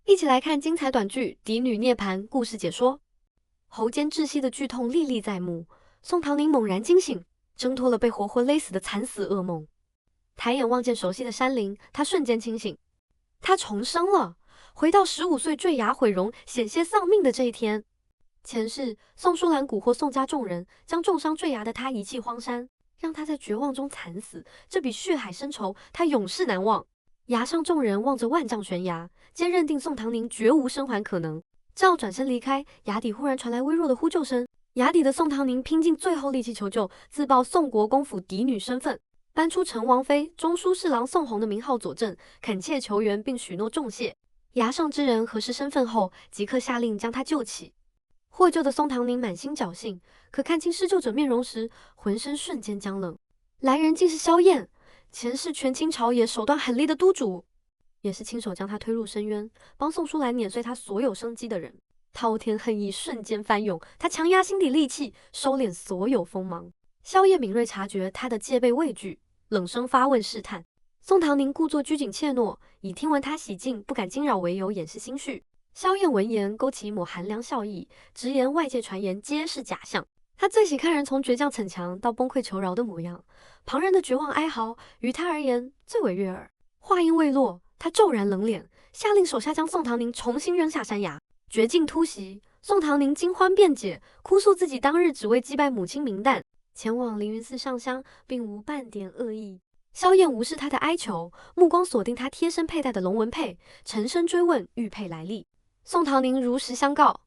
一起来看精彩短剧《嫡女涅槃》故事解说。喉间窒息的剧痛历历在目，宋唐宁猛然惊醒，挣脱了被活活勒死的惨死噩梦。抬眼望见熟悉的山林，他瞬间清醒，他重生了，回到15岁坠崖毁容、险些丧命的这一天。前世，宋淑兰蛊惑宋家众人，将重伤坠崖的他遗弃荒山，让他在绝望中惨死。这笔血海深仇，他永世难忘。崖上众人望着万丈悬崖，皆认定宋唐宁绝无生还可能。正要转身离开，崖底忽然传来微弱的呼救声。崖底的宋唐宁拼尽最后力气求救，自报宋国公府嫡女身份，搬出陈王妃、中书侍郎宋弘的名号佐证，恳切求援，并许诺重谢。崖上之人核实身份后，即刻下令将他救起。获救的宋唐宁满心侥幸，可看清施救者面容时，浑身瞬间僵冷。来人竟是萧燕，前世权倾朝野、手段狠厉的督主，也是亲手将他推入深渊，帮宋淑兰碾碎他所有生机的人。滔天恨意瞬间翻涌，他强压心底戾气，收敛所有锋芒。萧燕敏锐察觉他的戒备畏惧，冷声发问试探。宋唐宁故作拘谨怯懦，以听闻他喜静不敢惊扰为由掩饰心绪。萧燕闻言勾起一抹寒凉笑意，直言外界传言皆是假象。他最喜看人从倔强逞强到崩溃求饶的模样，旁人的绝望哀嚎于他而言最为悦耳。话音未落，他骤然冷脸，下令手下将宋唐宁重新扔下山崖。绝境突袭，宋唐宁惊欢辩解，哭诉自己当日只为祭拜母亲明旦，前往凌云寺上香，并无半点恶意。萧燕无视他的哀求，目光锁定他贴身佩戴的龙纹佩，沉声追问玉佩来历。宋唐宁如实相告，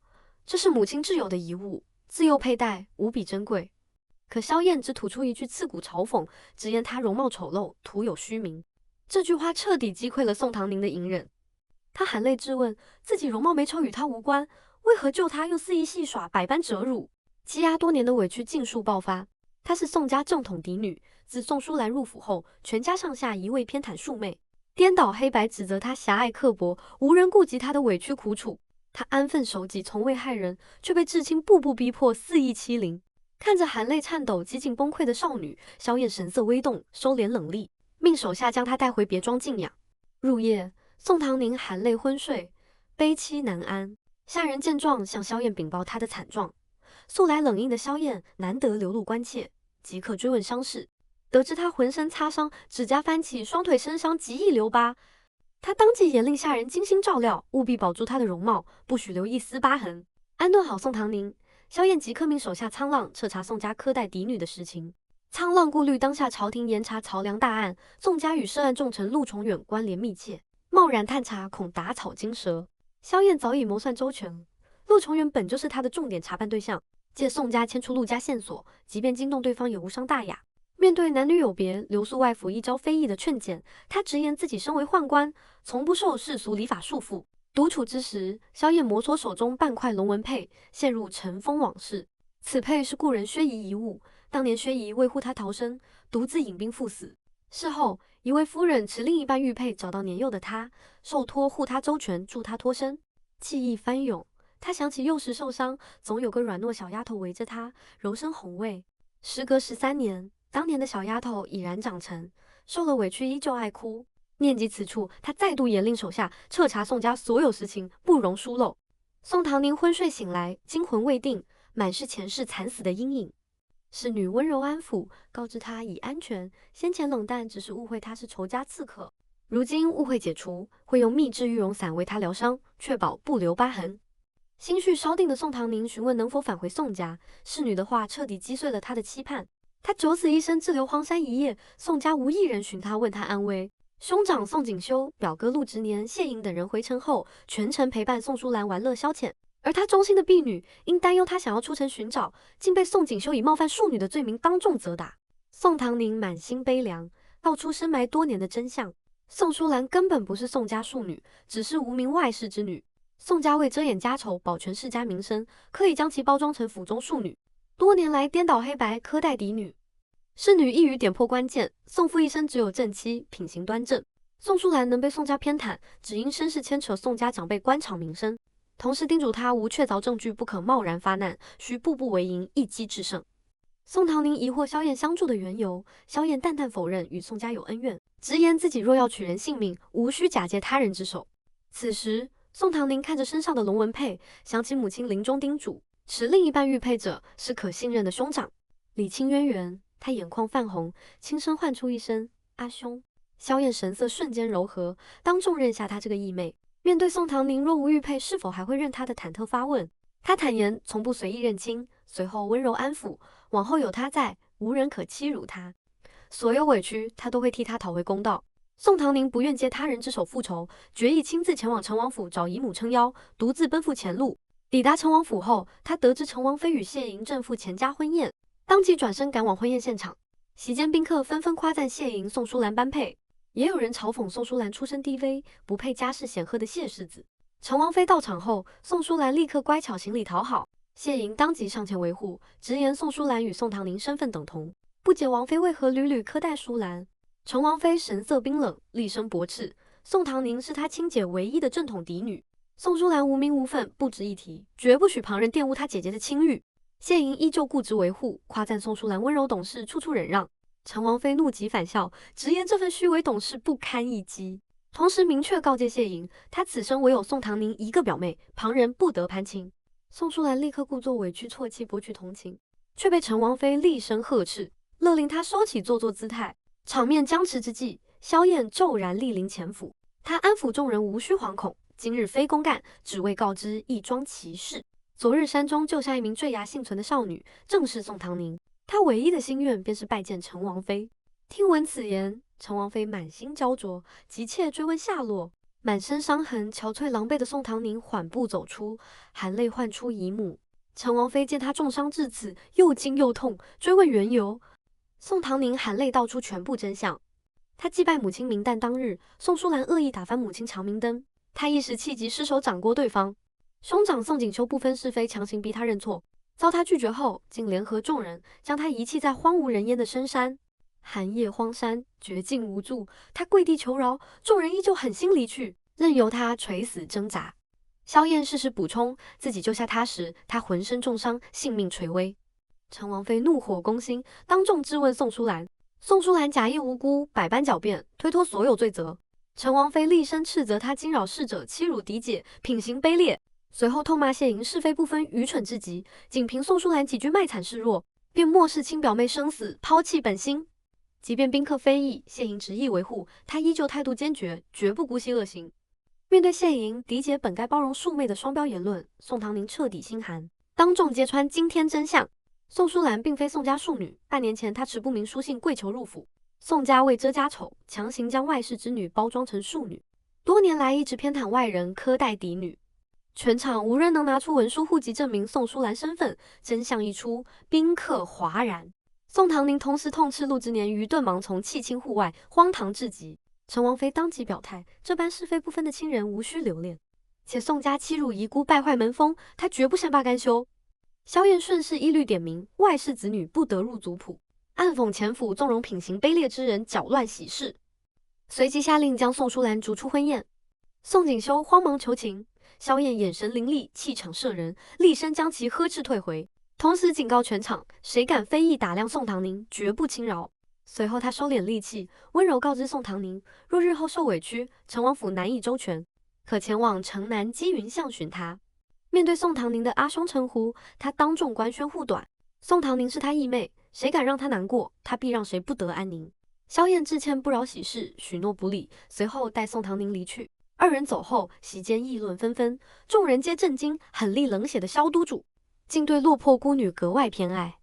这是母亲挚友的遗物，自幼佩戴，无比珍贵。可萧燕只吐出一句刺骨嘲讽，直言她容貌丑陋，徒有虚名。这句话彻底击溃了宋唐宁的隐忍，他含泪质问自己容貌美丑与他无关，为何救他又肆意戏耍，百般折辱，积压多年的委屈尽数爆发。她是宋家正统嫡女，自宋淑兰入府后，全家上下一味偏袒庶妹，颠倒黑白指责她狭隘刻薄，无人顾及她的委屈苦楚。她安分守己，从未害人，却被至亲步步逼迫，肆意欺凌。看着含泪颤抖、几近崩溃的少女，萧燕神色微动，收敛冷厉，命手下将她带回别庄静养。入夜，宋唐宁含泪昏睡，悲戚难安。下人见状，向萧燕禀报她的惨状。素来冷硬的萧燕难得流露关切，即刻追问伤势，得知她浑身擦伤，指甲翻起，双腿身伤，极易留疤。他当即严令下人精心照料，务必保住她的容貌，不许留一丝疤痕。安顿好宋唐宁，萧燕即刻命手下沧浪彻查宋家苛待嫡女的实情。沧浪顾虑当下朝廷严查曹良大案，宋家与涉案重臣陆重远关联密切，贸然探查恐打草惊蛇。萧燕早已谋算周全，陆重远本就是他的重点查办对象，借宋家牵出陆家线索，即便惊动对方也无伤大雅。面对男女有别、留宿外府一朝非议的劝谏，他直言自己身为宦官，从不受世俗礼法束缚。独处之时，萧燕摩挲手中半块龙纹佩，陷入尘封往事。此佩是故人薛仪遗物，当年薛仪为护他逃生，独自引兵赴死。事后，一位夫人持另一半玉佩找到年幼的他，受托护他周全，助他脱身。记忆翻涌，他想起幼时受伤，总有个软糯小丫头围着他，柔声哄慰。时隔13年，当年的小丫头已然长成，受了委屈依旧爱哭。念及此处，他再度严令手下彻查宋家所有实情，不容疏漏。宋唐宁昏睡醒来，惊魂未定，满是前世惨死的阴影。侍女温柔安抚，告知他已安全，先前冷淡只是误会他是仇家刺客，如今误会解除，会用秘制玉容散为他疗伤，确保不留疤痕。心绪稍定的宋唐宁询问能否返回宋家，侍女的话彻底击碎了他的期盼。他九死一生滞留荒山一夜，宋家无一人寻他问他安危。兄长宋锦修、表哥陆直年、谢颖等人回城后，全程陪伴宋淑兰玩乐消遣。而他忠心的婢女，因担忧他想要出城寻找，竟被宋锦修以冒犯庶女的罪名当众责打。宋唐宁满心悲凉，道出深埋多年的真相：宋淑兰根本不是宋家庶女，只是无名外室之女。宋家为遮掩家丑，保全世家名声，刻意将其包装成府中庶女，多年来颠倒黑白，苛待嫡女。侍女一语点破关键：宋父一生只有正妻，品行端正。宋淑兰能被宋家偏袒，只因身世牵扯宋家长辈官场名声。同时叮嘱他无确凿证据不可贸然发难，需步步为营，一击制胜。宋唐宁疑惑萧燕相助的缘由，萧燕淡淡否认与宋家有恩怨，直言自己若要取人性命，无需假借他人之手。此时宋唐宁看着身上的龙纹佩，想起母亲临终叮嘱，持另一半玉佩者是可信任的兄长。理清渊源，他眼眶泛红，轻声唤出一声“阿兄”。萧燕神色瞬间柔和，当众认下他这个义妹。面对宋唐宁若无玉佩，是否还会认他的忐忑发问，他坦言从不随意认亲，随后温柔安抚，往后有他在，无人可欺辱他，所有委屈他都会替他讨回公道。宋唐宁不愿借他人之手复仇，决意亲自前往成王府找姨母撑腰，独自奔赴前路。抵达成王府后，他得知成王妃与谢莹正赴钱家婚宴，当即转身赶往婚宴现场。席间宾客纷纷夸赞谢莹、宋淑兰般配，也有人嘲讽宋淑兰出身低微，不配家世显赫的谢世子。成王妃到场后，宋淑兰立刻乖巧行礼讨好，谢莹当即上前维护，直言宋淑兰与宋唐宁身份等同，不解王妃为何屡屡苛待淑兰。成王妃神色冰冷，厉声驳斥，宋唐宁是她亲姐唯一的正统嫡女，宋淑兰无名无分，不值一提，绝不许旁人玷污她姐姐的清誉。谢莹依旧固执维护，夸赞宋淑兰温柔懂事，处处忍让。成王妃怒极反笑，直言这份虚伪懂事不堪一击，同时明确告诫谢莹，她此生唯有宋唐宁一个表妹，旁人不得攀亲。宋淑兰立刻故作委屈啜泣，博取同情，却被成王妃厉声呵斥，勒令她收起做作姿态。场面僵持之际，萧燕骤然莅临前府，她安抚众人无需惶恐，今日非公干，只为告知一桩奇事。昨日山中救下一名坠崖幸存的少女，正是宋唐宁。她唯一的心愿便是拜见成王妃。听闻此言，成王妃满心焦灼，急切追问下落。满身伤痕、憔悴狼狈的宋唐宁缓步走出，含泪唤出姨母。成王妃见她重伤至此，又惊又痛，追问缘由。宋唐宁含泪道出全部真相。他祭拜母亲冥诞当日，宋淑兰恶意打翻母亲长明灯，他一时气急失手掌掴对方。兄长宋锦秋不分是非，强行逼他认错，遭他拒绝后，竟联合众人将他遗弃在荒无人烟的深山。寒夜荒山，绝境无助，他跪地求饶，众人依旧狠心离去，任由他垂死挣扎。萧燕适时补充，自己救下他时，他浑身重伤，性命垂危。成王妃怒火攻心，当众质问宋淑兰。宋淑兰假意无辜，百般狡辩，推脱所有罪责。成王妃厉声斥责她惊扰逝者，欺辱嫡姐，品行卑劣。随后痛骂谢莹是非不分，愚蠢至极。仅凭宋淑兰几句卖惨示弱，便漠视亲表妹生死，抛弃本心。即便宾客非议，谢莹执意维护，她依旧态度坚决，绝不姑息恶行。面对谢莹、嫡姐本该包容庶妹的双标言论，宋唐宁彻底心寒，当众揭穿惊天真相。宋淑兰并非宋家庶女，半年前她持不明书信跪求入府，宋家为遮家丑，强行将外室之女包装成庶女，多年来一直偏袒外人，苛待嫡女。全场无人能拿出文书户籍证明宋淑兰身份，真相一出，宾客哗然。宋唐宁同时痛斥陆之年愚钝盲从，弃亲护外，荒唐至极。成王妃当即表态，这般是非不分的亲人无需留恋，且宋家欺辱遗孤，败坏门风，她绝不善罢甘休。萧燕顺势一律点名，外室子女不得入族谱，暗讽前府纵容品行卑劣之人搅乱喜事，随即下令将宋淑兰逐出婚宴。宋锦修慌忙求情，萧燕眼神凌厉，气场慑人，厉声将其呵斥退回，同时警告全场，谁敢非议打量宋唐宁，绝不轻饶。随后他收敛戾气，温柔告知宋唐宁，若日后受委屈，成王府难以周全，可前往城南积云巷寻他。面对宋唐宁的阿兄称呼，他当众官宣护短。宋唐宁是他义妹，谁敢让他难过，他必让谁不得安宁。萧燕致歉不饶喜事，许诺不理，随后带宋唐宁离去。二人走后，席间议论纷纷，众人皆震惊，狠厉冷血的萧督主竟对落魄孤女格外偏爱。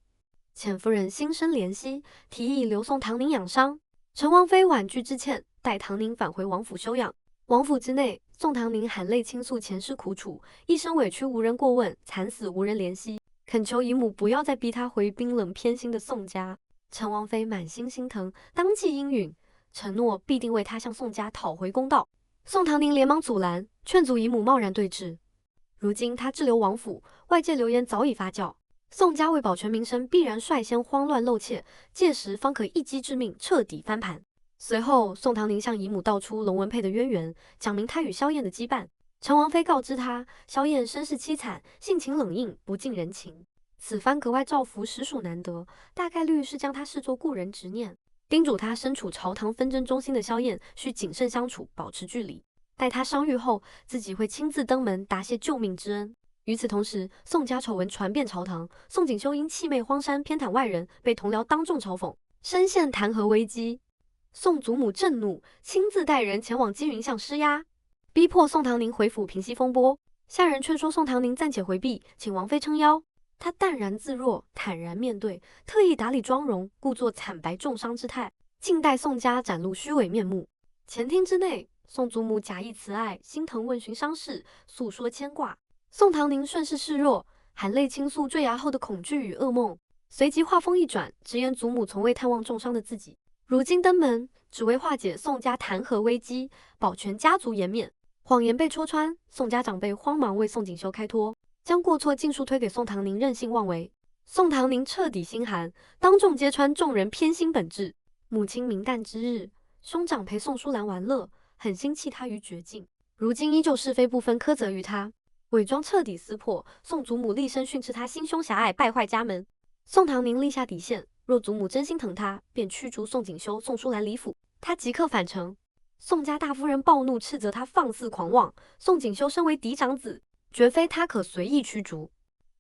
钱夫人心生怜惜，提议留宋唐宁养伤。陈王妃婉拒致歉，带唐宁返回王府休养。王府之内，宋唐宁含泪倾诉前世苦楚，一生委屈无人过问，惨死无人怜惜，恳求姨母不要再逼他回冰冷偏心的宋家。陈王妃满心心疼，当即应允，承诺必定为他向宋家讨回公道。宋唐宁连忙阻拦，劝阻姨母贸然对峙。如今他滞留王府，外界流言早已发酵，宋家为保全名声，必然率先慌乱露怯，届时方可一击致命，彻底翻盘。随后，宋唐宁向姨母道出龙文佩的渊源，讲明他与萧燕的羁绊。陈王妃告知他，萧燕身世凄惨，性情冷硬，不近人情，此番格外照拂，实属难得，大概率是将他视作故人执念，叮嘱他身处朝堂纷争中心的萧燕需谨慎相处，保持距离。待他伤愈后，自己会亲自登门答谢救命之恩。与此同时，宋家丑闻传遍朝堂，宋锦绣因弃妹荒山偏袒外人，被同僚当众嘲讽，深陷弹劾危机。宋祖母震怒，亲自带人前往金云巷施压，逼迫宋唐宁回府平息风波。下人劝说宋唐宁暂且回避，请王妃撑腰。他淡然自若，坦然面对，特意打理妆容，故作惨白重伤之态，静待宋家展露虚伪面目。前厅之内，宋祖母假意慈爱，心疼问询伤势，诉说牵挂。宋唐宁顺势示弱，含泪倾诉坠崖后的恐惧与噩梦，随即话锋一转，直言祖母从未探望重伤的自己，如今登门只为化解宋家弹劾危机，保全家族颜面。谎言被戳穿，宋家长辈慌忙为宋锦绣开脱，将过错尽数推给宋唐宁任性妄为。宋唐宁彻底心寒，当众揭穿众人偏心本质。母亲冥诞之日，兄长陪宋淑兰玩乐，狠心弃她于绝境，如今依旧是非不分苛责于他。伪装彻底撕破，宋祖母厉声训斥他心胸狭隘，败坏家门。宋唐宁立下底线，若祖母真心疼他，便驱逐宋锦绣、宋淑兰离府，他即刻返程。宋家大夫人暴怒，斥责他放肆狂妄。宋锦绣身为嫡长子，绝非他可随意驱逐。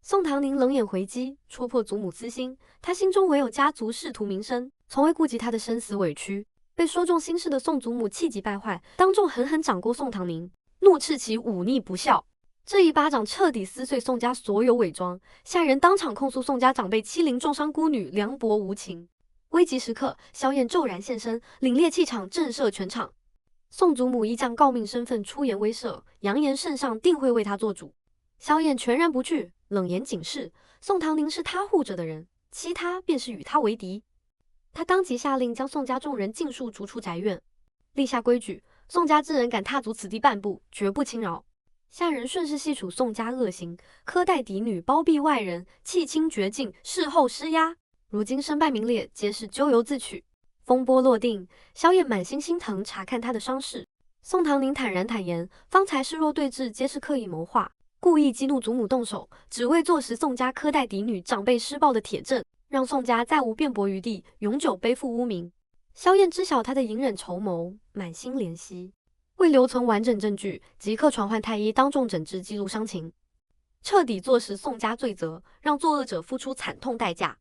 宋唐宁冷眼回击，戳破祖母私心。他心中唯有家族仕途名声，从未顾及他的生死委屈。被说中心事的宋祖母气急败坏，当众狠狠掌掴宋唐宁，怒斥其忤逆不孝。这一巴掌彻底撕碎宋家所有伪装，下人当场控诉宋家长辈欺凌重伤孤女，凉薄无情。危急时刻，萧燕骤然现身，凛冽气场震慑全场。宋祖母依仗诰命身份出言威慑，扬言圣上定会为他做主。萧燕全然不惧，冷言警示：宋唐宁是他护着的人，欺他便是与他为敌。他当即下令将宋家众人尽数逐出宅院，立下规矩：宋家之人敢踏足此地半步，绝不轻饶。下人顺势细数宋家恶行，苛待嫡女，包庇外人，弃亲绝境，事后施压。如今身败名裂，皆是咎由自取。风波落定，萧燕满心心疼查看他的伤势。宋唐宁坦然坦言，方才示弱对峙皆是刻意谋划，故意激怒祖母动手，只为坐实宋家苛待嫡女、长辈施暴的铁证，让宋家再无辩驳余地，永久背负污名。萧燕知晓他的隐忍筹谋，满心怜惜，为留存完整证据，即刻传唤太医当众诊治记录伤情，彻底坐实宋家罪责，让作恶者付出惨痛代价。